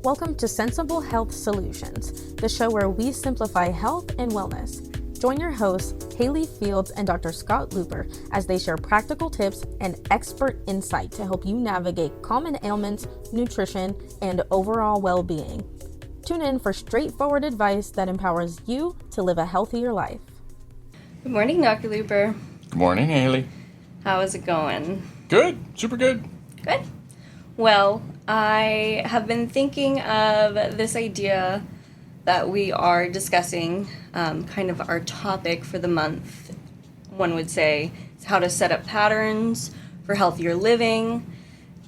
Welcome to Sensible Health Solutions, the show where we simplify health and wellness. Join your hosts, Haley Fields and Dr. Scott Looper, as they share practical tips and expert insight to help you navigate common ailments, nutrition, and overall well-being. Tune in for straightforward advice that empowers you to live a healthier life. Good morning, Dr. Looper. Good morning, Haley. How is it going? Good. Super good. Good. Well, I have been thinking of this idea that we are discussing, kind of our topic for the month, one would say, is how to set up patterns for healthier living.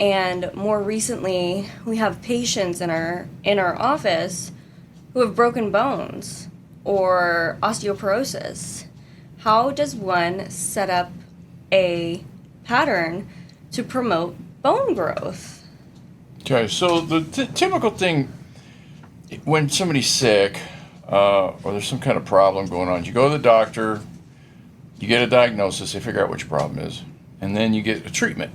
And more recently, we have patients in our office who have broken bones or osteoporosis. How does one set up a pattern to promote bone growth? Okay, so the typical thing when somebody's sick or there's some kind of problem going on, you go to the doctor, you get a diagnosis, they figure out what your problem is, and then you get a treatment.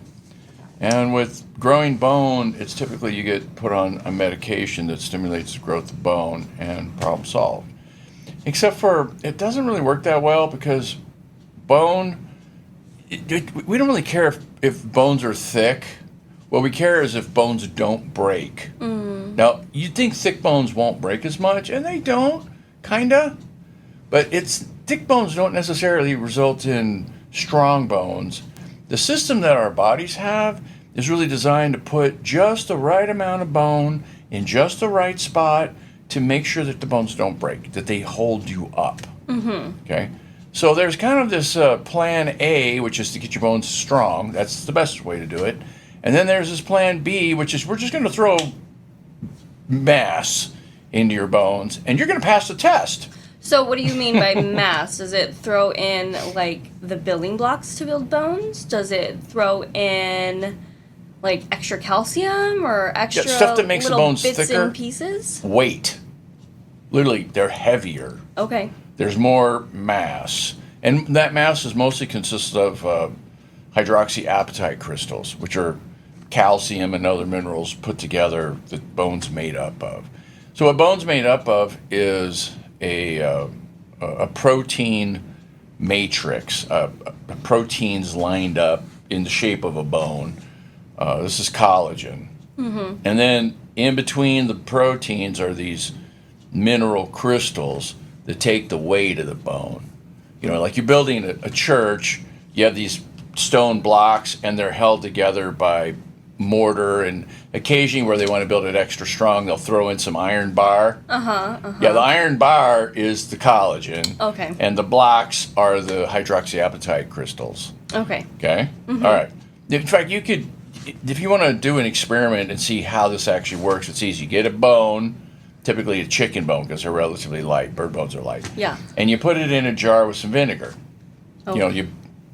And with growing bone, it's typically you get put on a medication that stimulates the growth of bone and problem solved. Except for it doesn't really work that well because bone, we don't really care if bones are thick. What we care is if bones don't break. Now, you'd think thick bones won't break as much, and they don't, kinda. But thick bones don't necessarily result in strong bones. The system that our bodies have is really designed to put just the right amount of bone in just the right spot to make sure that the bones don't break, that they hold you up. Okay? So there's kind of this plan A, which is to get your bones strong. That's the best way to do it. And then there's this plan B, which is we're just going to throw mass into your bones, and you're going to pass the test. So what do you mean by mass? Does it throw in, like, the building blocks to build bones? Does it throw in, like, extra calcium or extra stuff that makes the bones bits thicker? and pieces? Weight. Literally, they're heavier. Okay. There's more mass. And that mass is mostly consists of hydroxyapatite crystals, which are calcium and other minerals put together that bone's made up of. So what bone's made up of is a protein matrix, proteins lined up in the shape of a bone. This is collagen. And then in between the proteins are these mineral crystals that take the weight of the bone. You know, like you're building a church, you have these stone blocks and they're held together by mortar, and occasionally where they want to build it extra strong, they'll throw in some iron bar. Yeah, the iron bar is the collagen. Okay. And the blocks are the hydroxyapatite crystals. Okay. Okay? All right. In fact, you could, if you want to do an experiment and see how this actually works, it's easy. You get a bone, typically a chicken bone because they're relatively light. Bird bones are light. Yeah. And you put it in a jar with some vinegar. Okay. You know, you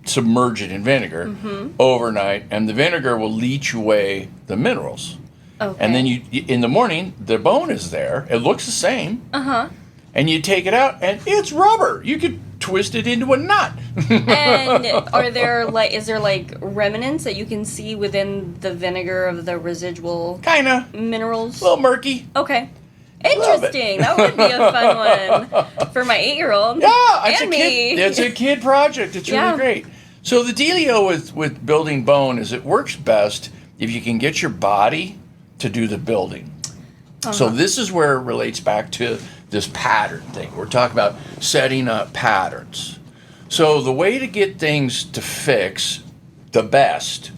submerge it in vinegar overnight, and the vinegar will leach away the minerals. Okay. And then you in the morning, the bone is there. It looks the same. And you take it out, and it's rubber. You could twist it into a knot. And is there like remnants that you can see within the vinegar of the residual Kinda. minerals? A little murky. Okay. Interesting. That would be a fun one for my 8-year-old. Yeah, it's and a me. kid. It's a kid project. It's really great. So the dealio with building bone is it works best if you can get your body to do the building. So this is where it relates back to this pattern thing. We're talking about setting up patterns. So the way to get things to fix the best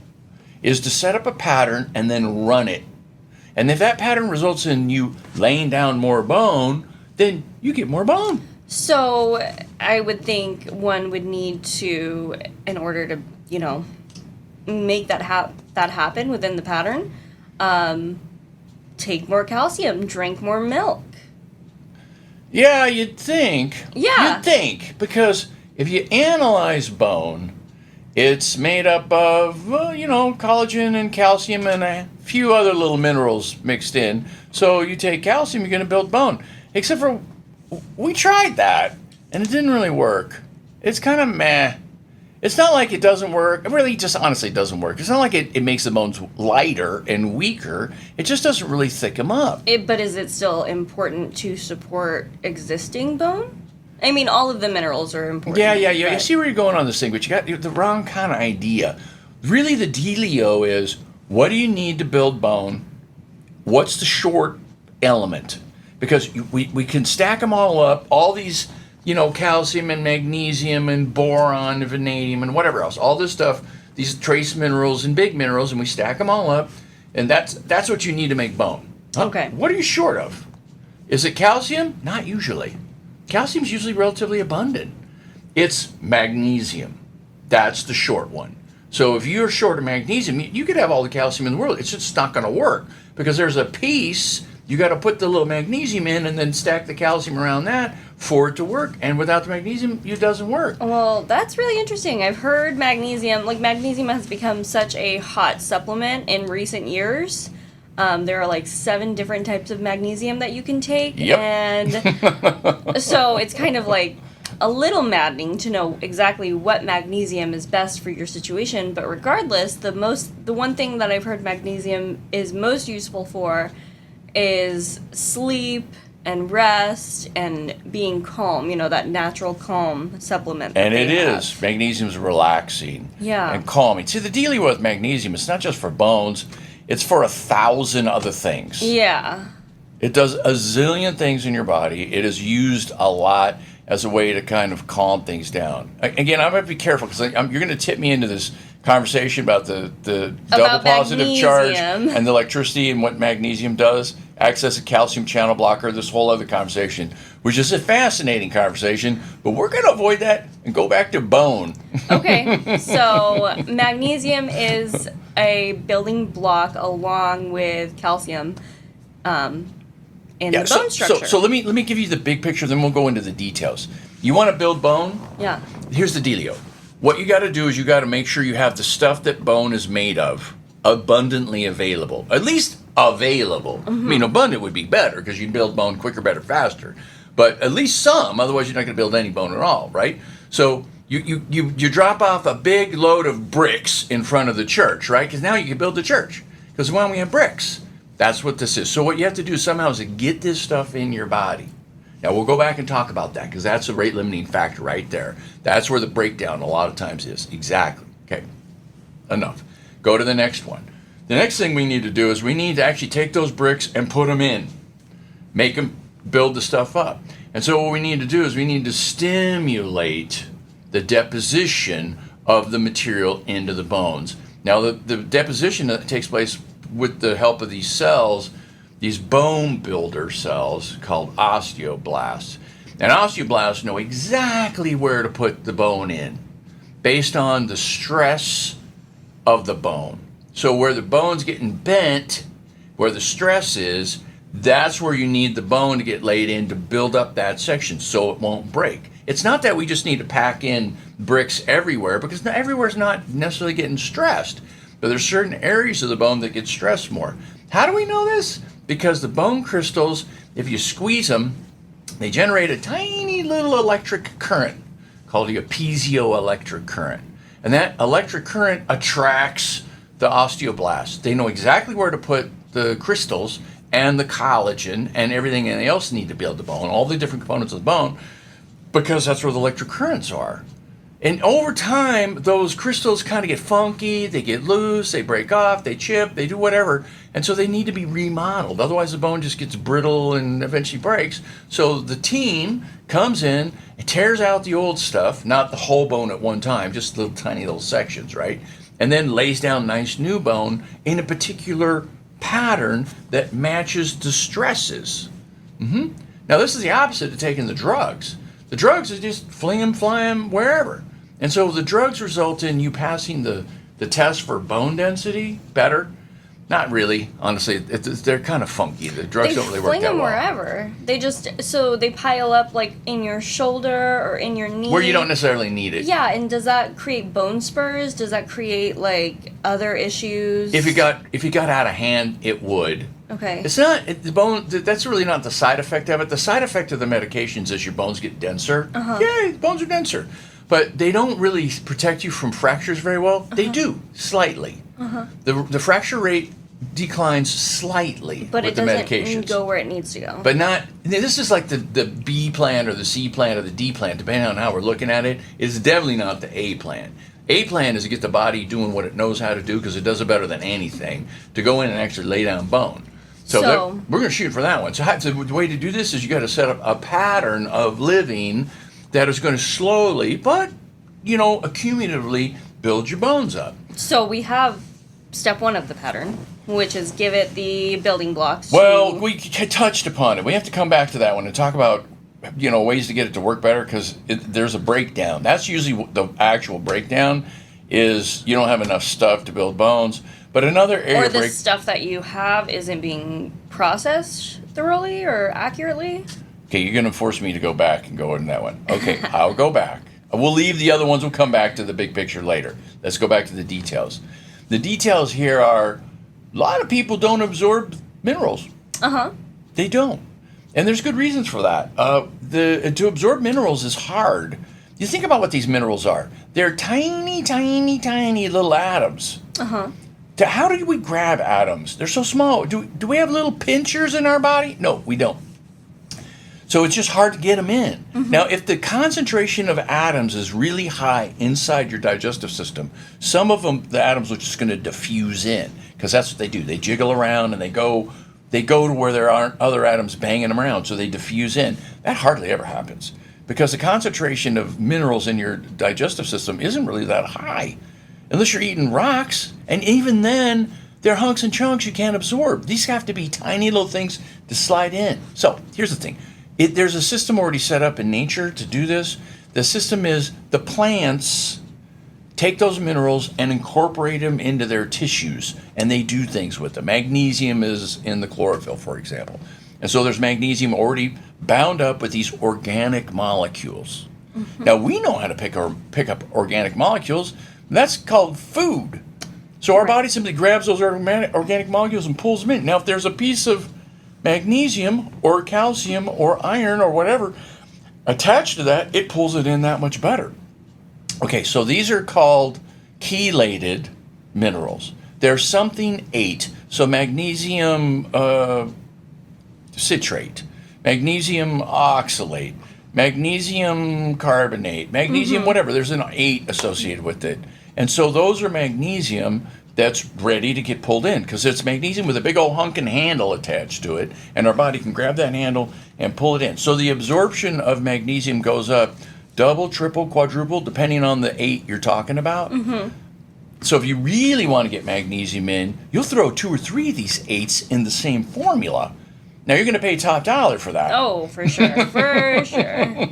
is to set up a pattern and then run it. And if that pattern results in you laying down more bone, then you get more bone. So I would think one would need to, in order to, make that happen within the pattern, take more calcium, drink more milk. Yeah, you'd think. Yeah. You'd think. Because if you analyze bone, it's made up of, collagen and calcium and a few other little minerals mixed in. So you take calcium, you're going to build bone. Except for, we tried that, and it didn't really work. It's kind of meh. It's not like it doesn't work. It really just honestly doesn't work. It's not like it makes the bones lighter and weaker. It just doesn't really thick them up. But is it still important to support existing bone? I mean, all of the minerals are important. Yeah. You but- see where you're going on this thing, but you got the wrong kind of idea. Really, the dealio is, what do you need to build bone? What's the short element? Because we can stack them all up, all these, calcium and magnesium and boron and vanadium and whatever else, all this stuff, these trace minerals and big minerals, and we stack them all up, and that's what you need to make bone. Okay. What are you short of? Is it calcium? Not usually. Calcium's usually relatively abundant. It's magnesium. That's the short one. So if you're short of magnesium, you could have all the calcium in the world. It's just not going to work because there's a piece you got to put the little magnesium in and then stack the calcium around that for it to work. And without the magnesium, it doesn't work. Well, that's really interesting. I've heard magnesium has become such a hot supplement in recent years. There are 7 different types of magnesium that you can take. Yep. And so it's kind of a little maddening to know exactly what magnesium is best for your situation. But regardless, the one thing that I've heard magnesium is most useful for is sleep and rest and being calm, that natural calm supplement. And it is. Magnesium's relaxing. Yeah. And calming. See, the deal with magnesium, it's not just for bones, it's for 1,000 other things. Yeah. It does a zillion things in your body. It is used a lot as a way to kind of calm things down. Again, I'm going to be careful because you're going to tip me into this conversation about the double positive charge and the electricity and what magnesium does. Access a calcium channel blocker, this whole other conversation, which is a fascinating conversation, but we're going to avoid that and go back to bone. Okay, so magnesium is a building block along with calcium in the bone structure. So let me give you the big picture, then we'll go into the details. You want to build bone? Yeah. Here's the dealio. What you got to do is you got to make sure you have the stuff that bone is made of abundantly available. At least available. Mm-hmm. I mean, abundant would be better because you can build bone quicker, better, faster. But at least some, otherwise you're not going to build any bone at all, right? So you drop off a big load of bricks in front of the church, right? Because now you can build the church. Because why don't we have bricks? That's what this is. So what you have to do somehow is to get this stuff in your body. Now, we'll go back and talk about that because that's a rate limiting factor right there. That's where the breakdown a lot of times is. Exactly. Okay. Enough. Go to the next one. The next thing we need to do is we need to actually take those bricks and put them in. Make them build the stuff up. And so what we need to do is we need to stimulate the deposition of the material into the bones. Now, the deposition that takes place with the help of these cells, these bone builder cells called osteoblasts. And osteoblasts know exactly where to put the bone in based on the stress of the bone. So where the bone's getting bent, where the stress is, that's where you need the bone to get laid in to build up that section so it won't break. It's not that we just need to pack in bricks everywhere because everywhere's not necessarily getting stressed. But there's certain areas of the bone that get stressed more. How do we know this? Because the bone crystals, if you squeeze them, they generate a tiny little electric current called a piezoelectric current. And that electric current attracts the osteoblasts. They know exactly where to put the crystals and the collagen and everything else need to build the bone, all the different components of the bone, because that's where the electric currents are. And over time, those crystals kind of get funky, they get loose, they break off, they chip, they do whatever. And so they need to be remodeled. Otherwise, the bone just gets brittle and eventually breaks. So the team comes in and tears out the old stuff, not the whole bone at one time, just little tiny little sections, right? And then lays down nice new bone in a particular pattern that matches the stresses. Now, this is the opposite of taking the drugs. The drugs is just fling them, fly them, wherever. And so the drugs result in you passing the test for bone density better. Not really, honestly. They're kind of funky. The drugs don't really work that well. They fling them wherever. They pile up like in your shoulder or in your knee. Where you don't necessarily need it. Yeah, and does that create bone spurs? Does that create like other issues? If you got out of hand, it would. Okay. It's not the bone. That's really not the side effect of it. The side effect of the medications is your bones get denser. Yeah, bones are denser. but they don't really protect you from fractures very well. They do, slightly. The fracture rate declines slightly But with it the doesn't medications. go where it needs to go. But not, this is like the B plan or the C plan or the D plan, depending on how we're looking at it. It's definitely not the A plan. A plan is to get the body doing what it knows how to do because it does it better than anything, to go in and actually lay down bone. So we're going to shoot for that one. So the way to do this is you got to set up a pattern of living that is going to slowly, but, accumulatively build your bones up. So we have step 1 of the pattern, which is give it the building blocks. Well, we touched upon it. We have to come back to that one and talk about, ways to get it to work better because there's a breakdown. That's usually the actual breakdown is you don't have enough stuff to build bones. But another area... Or the stuff that you have isn't being processed thoroughly or accurately. Okay, you're going to force me to go back and go into that one. Okay, I'll go back. We'll leave the other ones. We'll come back to the big picture later. Let's go back to the details. The details here are a lot of people don't absorb minerals. They don't. And there's good reasons for that. To absorb minerals is hard. You think about what these minerals are. They're tiny, tiny, tiny little atoms. How do we grab atoms? They're so small. Do we have little pinchers in our body? No, we don't. So it's just hard to get them in. Now, if the concentration of atoms is really high inside your digestive system, some of them, the atoms are just going to diffuse in because that's what they do. They jiggle around and they go to where there aren't other atoms banging them around, so they diffuse in. That hardly ever happens because the concentration of minerals in your digestive system isn't really that high unless you're eating rocks, and even then, they're hunks and chunks you can't absorb. These have to be tiny little things to slide in. So here's the thing. There's a system already set up in nature to do this. The system is the plants take those minerals and incorporate them into their tissues, and they do things with them. Magnesium is in the chlorophyll, for example. And so there's magnesium already bound up with these organic molecules. Now, we know how to pick up organic molecules. That's called food. So our body simply grabs those organic molecules and pulls them in. Now, if there's a piece of magnesium or calcium or iron or whatever attached to that, it pulls it in that much better. Okay, so these are called chelated minerals. They're something 8. So magnesium citrate, magnesium oxalate, magnesium carbonate, magnesium whatever. There's an 8 associated with it. And so those are magnesium that's ready to get pulled in because it's magnesium with a big old hunking handle attached to it, and our body can grab that handle and pull it in. So the absorption of magnesium goes up double, triple, quadruple, depending on the 8 you're talking about. So if you really want to get magnesium in, you'll throw 2 or 3 of these 8s in the same formula. Now you're going to pay top dollar for that. Oh, for sure, for sure.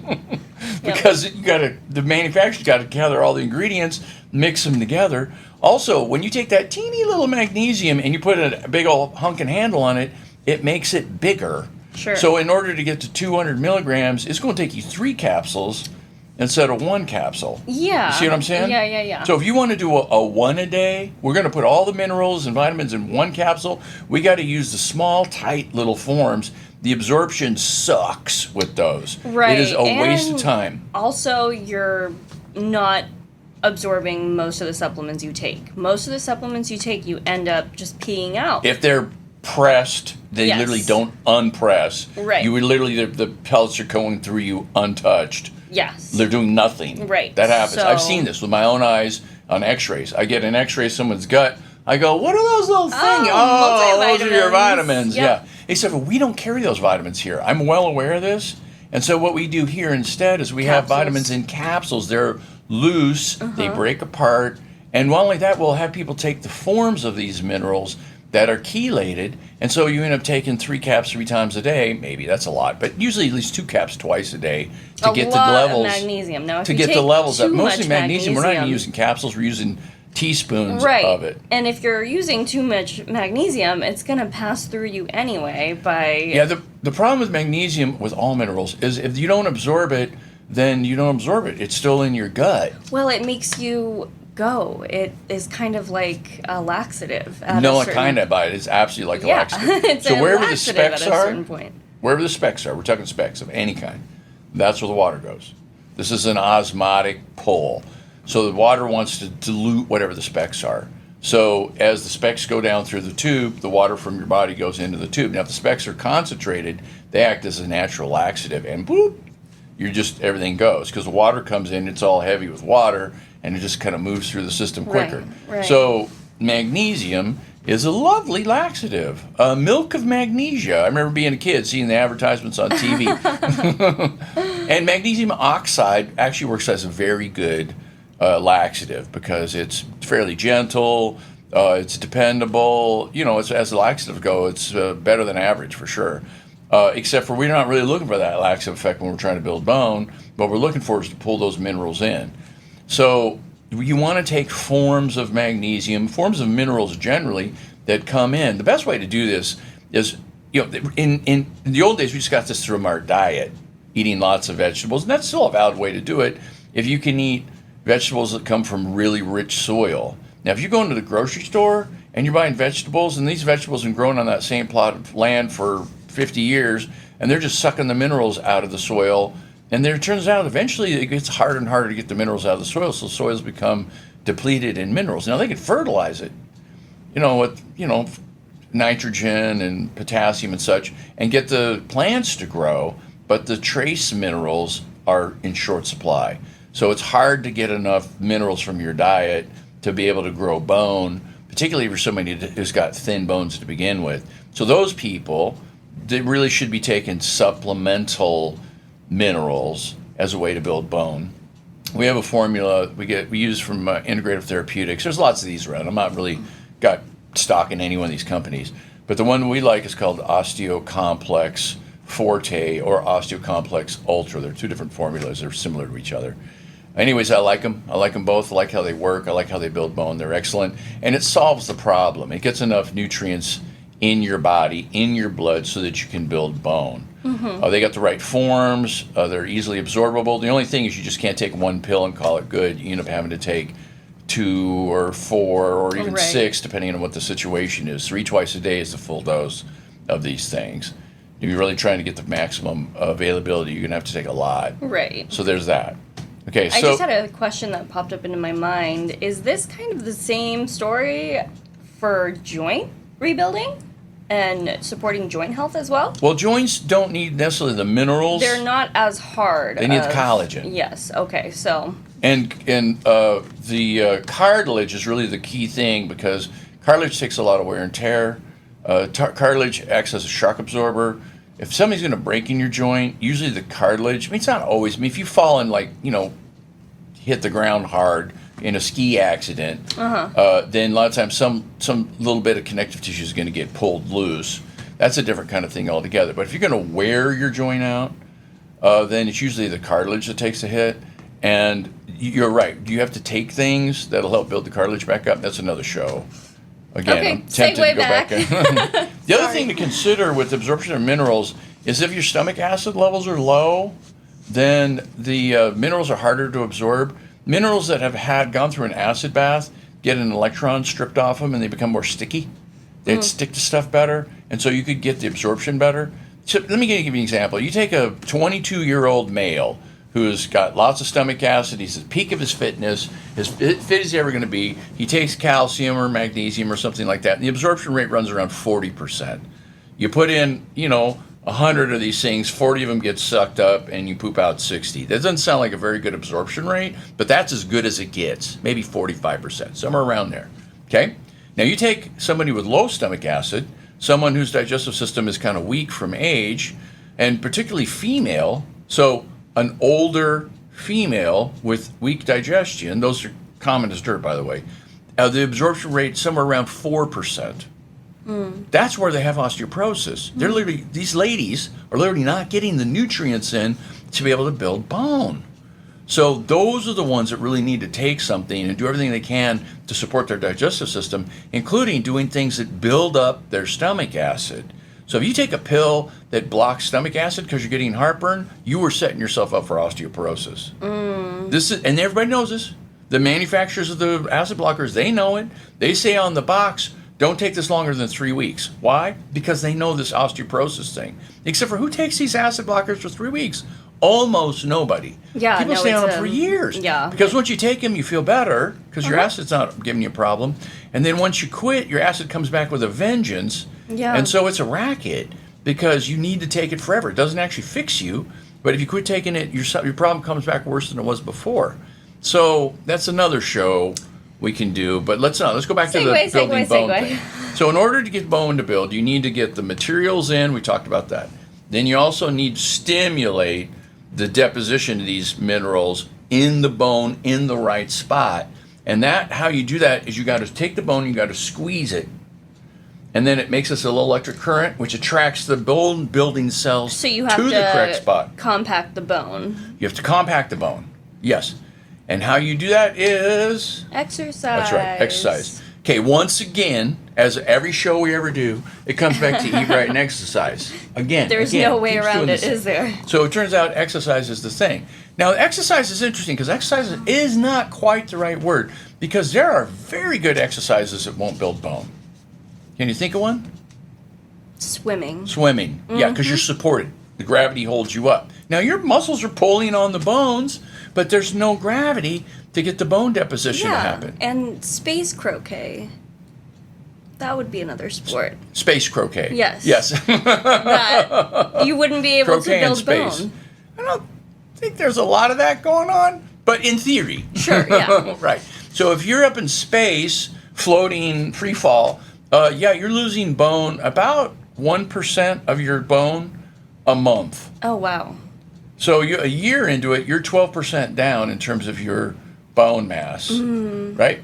Because the manufacturer's got to gather all the ingredients, mix them together. Also, when you take that teeny little magnesium and you put a big old hunking handle on it, it makes it bigger. Sure. So in order to get to 200 milligrams, it's going to take you 3 capsules instead of 1 capsule. Yeah. You see what I'm saying? Yeah. So if you want to do a 1 a day, we're going to put all the minerals and vitamins in 1 capsule. We got to use the small, tight little forms. The absorption sucks with those. Right. It is a waste of time. Also, you're not absorbing most of the supplements you take. Most of the supplements you take, you end up just peeing out. If they're pressed, they literally don't unpress. Right. You would literally, the pellets are going through you untouched. Yes. They're doing nothing. Right. That happens. So, I've seen this with my own eyes on x-rays. I get an x-ray of someone's gut. I go, what are those little things? Oh, those are your vitamins. Yep. Yeah. Except for we don't carry those vitamins here. I'm well aware of this. And so what we do here instead is we have vitamins in capsules. They're loose. They break apart. And not only that, we'll have people take the forms of these minerals that are chelated, and so you end up taking 3 caps 3 times a day. Maybe that's a lot, but usually at least 2 caps twice a day to get the levels. Of magnesium. Now, if to you get take the levels up. too Mostly much magnesium. We're not even using capsules. We're using teaspoons of it. And if you're using too much magnesium, it's going to pass through you anyway by... Yeah, the problem with magnesium, with all minerals, is if you don't absorb it, then you don't absorb it. It's still in your gut. Well, it makes you go. It is kind of like a laxative. No, kind of, but it's absolutely like a laxative. It's so a wherever the laxative specks at a are, certain point. wherever the specks are, we're talking specks of any kind, that's where the water goes. This is an osmotic pull. So the water wants to dilute whatever the specks are. So as the specks go down through the tube, the water from your body goes into the tube. Now, if the specks are concentrated, they act as a natural laxative, and boop, everything goes. Because the water comes in, it's all heavy with water, and it just kind of moves through the system quicker. Right. So magnesium is a lovely laxative. Milk of magnesia. I remember being a kid, seeing the advertisements on TV. And magnesium oxide actually works as a very good laxative because it's fairly gentle, it's dependable. As the laxatives go, it's better than average for sure. Except for we're not really looking for that laxative effect when we're trying to build bone. What we're looking for is to pull those minerals in. So you want to take forms of magnesium, forms of minerals generally that come in. The best way to do this is, in the old days, we just got this from our diet, eating lots of vegetables, and that's still a valid way to do it if you can eat vegetables that come from really rich soil. Now, if you go into the grocery store and you're buying vegetables, and these vegetables have been grown on that same plot of land for 50 years, and they're just sucking the minerals out of the soil, and it turns out eventually it gets harder and harder to get the minerals out of the soil, so soils become depleted in minerals. Now, they can fertilize it, with nitrogen and potassium and such, and get the plants to grow, but the trace minerals are in short supply. So it's hard to get enough minerals from your diet to be able to grow bone, particularly for somebody who's got thin bones to begin with. So those people, they really should be taking supplemental minerals as a way to build bone. We have a formula we use from Integrative Therapeutics. There's lots of these around. I'm not really got stock in any one of these companies, but the one we like is called Osteocomplex Forte or Osteocomplex Ultra. They're two different formulas. They're similar to each other. Anyways, I like them. I like them both. I like how they work. I like how they build bone. They're excellent. And it solves the problem. It gets enough nutrients in your body, in your blood, so that you can build bone. Mm-hmm. They got the right forms. They're easily absorbable. The only thing is you just can't take one pill and call it good. You end up having to take 2 or 4 or even 6, depending on what the situation is. 3 twice a day is the full dose of these things. If you're really trying to get the maximum availability, you're going to have to take a lot. Right. So there's that. Okay, so I just had a question that popped up into my mind. Is this kind of the same story for joint rebuilding and supporting joint health as well? Well, joints don't need necessarily the minerals. They're not as hard. They need the collagen. Yes. Okay. So. And the cartilage is really the key thing because cartilage takes a lot of wear and tear. Cartilage acts as a shock absorber. If somebody's going to break in your joint, usually the cartilage, it's not always, if you fall and hit the ground hard in a ski accident, then a lot of times some little bit of connective tissue is going to get pulled loose. That's a different kind of thing altogether. But if you're going to wear your joint out, then it's usually the cartilage that takes a hit. And you're right. You have to take things that'll help build the cartilage back up. That's another show. Again, okay, I'm tempted to go back. The other Sorry. thing to consider with absorption of minerals is if your stomach acid levels are low, then the minerals are harder to absorb. Minerals that have gone through an acid bath get an electron stripped off them and they become more sticky. They'd stick to stuff better, and so you could get the absorption better. So let me give you an example. You take a 22-year-old male who's got lots of stomach acid. He's at the peak of his fitness, as fit as he's ever going to be. He takes calcium or magnesium or something like that, and the absorption rate runs around 40%. You put in, 100 of these things, 40 of them get sucked up, and you poop out 60. That doesn't sound like a very good absorption rate, but that's as good as it gets, maybe 45%, somewhere around there, okay? Now you take somebody with low stomach acid, someone whose digestive system is kind of weak from age, and particularly female, so an older female with weak digestion, those are common as dirt, by the way, the absorption rate somewhere around 4%. That's where they have osteoporosis. They're literally, these ladies are literally not getting the nutrients in to be able to build bone. So those are the ones that really need to take something and do everything they can to support their digestive system, including doing things that build up their stomach acid. So if you take a pill that blocks stomach acid because you're getting heartburn, you are setting yourself up for osteoporosis. This is, and everybody knows this. The manufacturers of the acid blockers, they know it. They say on the box, don't take this longer than 3 weeks. Why? Because they know this osteoporosis thing. Except for who takes these acid blockers for 3 weeks? Almost nobody. Yeah, People no, stay on it's, them for years. yeah. Because once you take them, you feel better because your acid's not giving you a problem. And then once you quit, your acid comes back with a vengeance. Yeah. And so it's a racket because you need to take it forever. It doesn't actually fix you, but if you quit taking it, your problem comes back worse than it was before. So that's another show we can do. But let's go back to the building bone thing. So in order to get bone to build, you need to get the materials in. We talked about that. Then you also need to stimulate the deposition of these minerals in the bone in the right spot. And how you do that is you got to take the bone, you got to squeeze it, and then it makes us a little electric current, which attracts the bone building cells So you have to the correct spot. Compact the bone. You have to compact the bone, yes. And how you do that is Exercise. that's right, exercise. Okay, once again, as every show we ever do, it comes back to eat right and exercise. There's no way around it, is there? So it turns out exercise is the thing. Now, exercise is interesting because exercise is not quite the right word because there are very good exercises that won't build bone. Can you think of one? Swimming. Swimming. Yeah, because you're supported. The gravity holds you up. Now, your muscles are pulling on the bones, but there's no gravity to get the bone deposition to happen. And space croquet. That would be another sport. Space croquet. Yes. Yes. That you wouldn't be able Croquet to in build space. bone. I don't think there's a lot of that going on, but in theory. Sure, yeah. Right. So if you're up in space, floating, free fall, you're losing bone, about 1% of your bone a month. Oh, wow. So a year into it, you're 12% down in terms of your bone mass, right?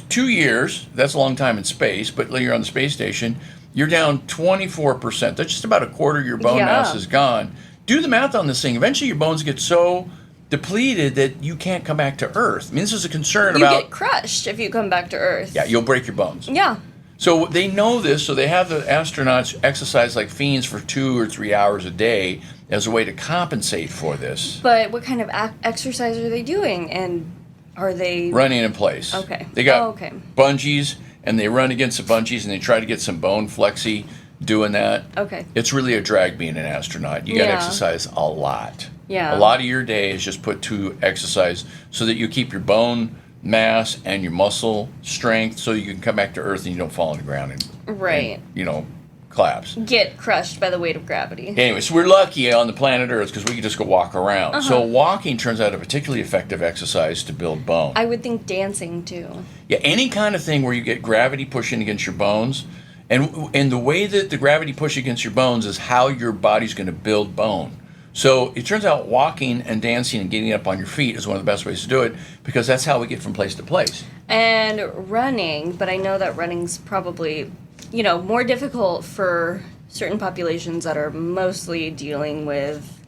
2 years, that's a long time in space, but you're on the space station, you're down 24%. That's just about a quarter of your bone mass is gone. Do the math on this thing. Eventually your bones get so depleted that you can't come back to Earth. I mean, this is a concern about... You get crushed if you come back to Earth. Yeah, you'll break your bones. Yeah. So they know this, so they have the astronauts exercise like fiends for 2 or 3 hours a day as a way to compensate for this. But what kind of exercise are they doing? And are they... Running in place. Okay. They got bungees, and they run against the bungees, and they try to get some bone flexy doing that. Okay. It's really a drag being an astronaut. You got to exercise a lot. Yeah. A lot of your day is just put to exercise so that you keep your bone mass and your muscle strength so you can come back to Earth and you don't fall on the ground and collapse. Get crushed by the weight of gravity. Anyway, so we're lucky on the planet Earth because we can just go walk around. So walking turns out a particularly effective exercise to build bone. I would think dancing too. Yeah, any kind of thing where you get gravity pushing against your bones, and the way that the gravity push against your bones is how your body's going to build bone. So it turns out walking and dancing and getting up on your feet is one of the best ways to do it because that's how we get from place to place. And running, but I know that running's probably, more difficult for certain populations that are mostly dealing with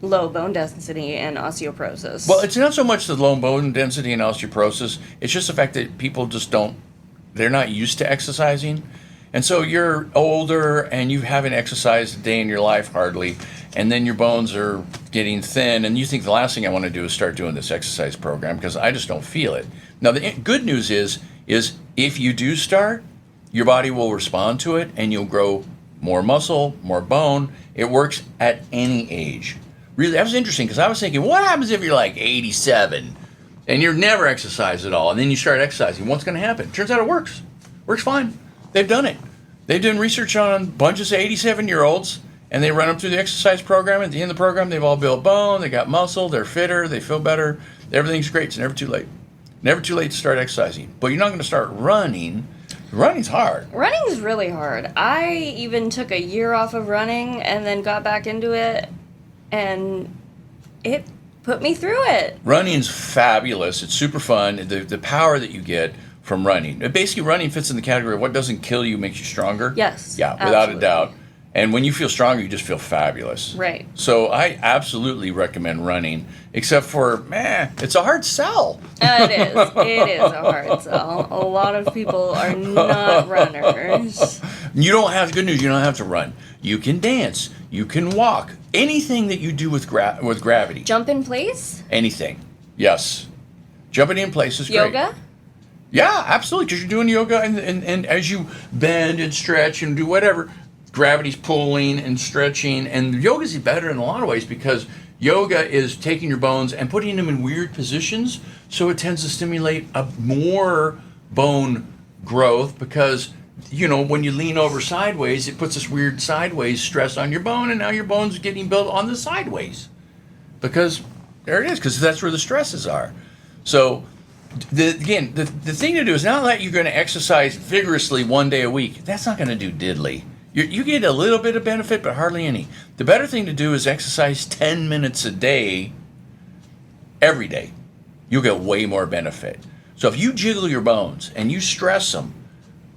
low bone density and osteoporosis. Well, it's not so much the low bone density and osteoporosis. It's just the fact that people just they're not used to exercising. And so you're older and you haven't exercised a day in your life hardly, and then your bones are getting thin, and you think the last thing I want to do is start doing this exercise program because I just don't feel it. Now, the good news is if you do start, your body will respond to it and you'll grow more muscle, more bone. It works at any age. Really, that was interesting because I was thinking, what happens if you're like 87 and you're never exercised at all, and then you start exercising? What's going to happen? Turns out it works. Works fine. They've done it. They've done research on bunches of 87-year-olds, and they run them through the exercise program. At the end of the program, they've all built bone, they got muscle, they're fitter, they feel better. Everything's great. It's never too late. Never too late to start exercising. But you're not going to start running. Running's hard. Running's really hard. I even took a year off of running and then got back into it, and it put me through it. Running's fabulous. It's super fun. The power that you get from running. Basically, running fits in the category of what doesn't kill you makes you stronger. Yes. Yeah, without a doubt. And when you feel stronger, you just feel fabulous. Right. So I absolutely recommend running, except for, it's a hard sell. It is. It is a hard sell. A lot of people are not runners. Good news, you don't have to run. You can dance. You can walk. Anything that you do with gravity. Jump in place? Anything. Yes. Jumping in place is great. Yoga? Yeah, absolutely, because you're doing yoga, and as you bend and stretch and do whatever, gravity's pulling and stretching, and yoga's better in a lot of ways because yoga is taking your bones and putting them in weird positions, so it tends to stimulate a more bone growth because, you know, when you lean over sideways, it puts this weird sideways stress on your bone, and now your bone's getting built on the sideways because there it is, because that's where the stresses are. So the thing to do is not that you're going to exercise vigorously one day a week. That's not going to do diddly. You get a little bit of benefit, but hardly any. The better thing to do is exercise 10 minutes a day, every day. You'll get way more benefit. So if you jiggle your bones and you stress them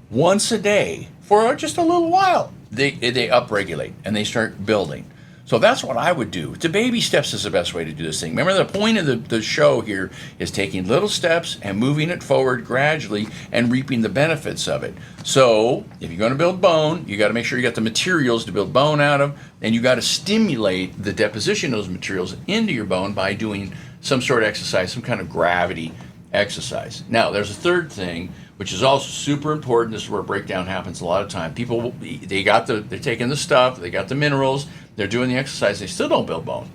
once a day for just a little while, they upregulate and they start building. So that's what I would do. The baby steps is the best way to do this thing. Remember, the point of the show here is taking little steps and moving it forward gradually and reaping the benefits of it. So if you're going to build bone, you got to make sure you got the materials to build bone out of, and you got to stimulate the deposition of those materials into your bone by doing some sort of exercise, some kind of gravity exercise. Now, there's a third thing, which is also super important. This is where breakdown happens a lot of time. People, they're taking the stuff, they got the minerals, they're doing the exercise, they still don't build bone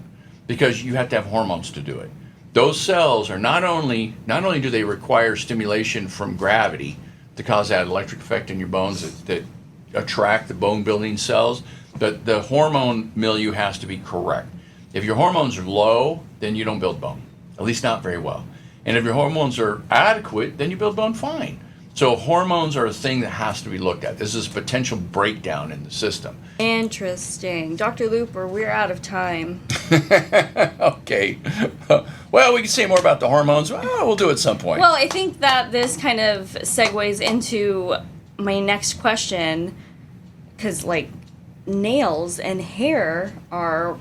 because you have to have hormones to do it. Those cells are not only do they require stimulation from gravity to cause that electric effect in your bones that attract the bone building cells, but the hormone milieu has to be correct. If your hormones are low, then you don't build bone, at least not very well. And if your hormones are adequate, then you build bone fine. So hormones are a thing that has to be looked at. This is a potential breakdown in the system. Interesting. Dr. Looper, we're out of time. Okay. Well, we can say more about the hormones. Well, we'll do it at some point. Well, I think that this kind of segues into my next question, because, like, nails and hair are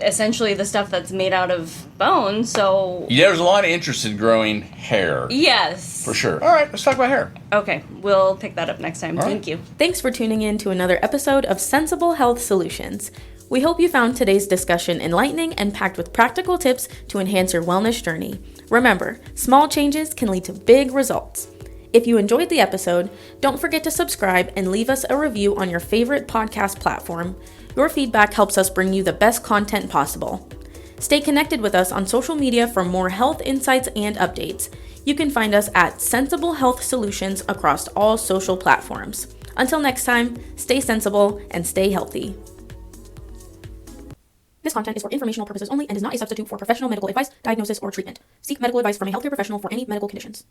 essentially the stuff that's made out of bone, so... Yeah, there's a lot of interest in growing hair. Yes. For sure. All right, let's talk about hair. Okay, we'll pick that up next time. All Thank right. you. Thanks for tuning in to another episode of Sensible Health Solutions. We hope you found today's discussion enlightening and packed with practical tips to enhance your wellness journey. Remember, small changes can lead to big results. If you enjoyed the episode, don't forget to subscribe and leave us a review on your favorite podcast platform. Your feedback helps us bring you the best content possible. Stay connected with us on social media for more health insights and updates. You can find us at Sensible Health Solutions across all social platforms. Until next time, stay sensible and stay healthy. This content is for informational purposes only and is not a substitute for professional medical advice, diagnosis, or treatment. Seek medical advice from a healthcare professional for any medical conditions.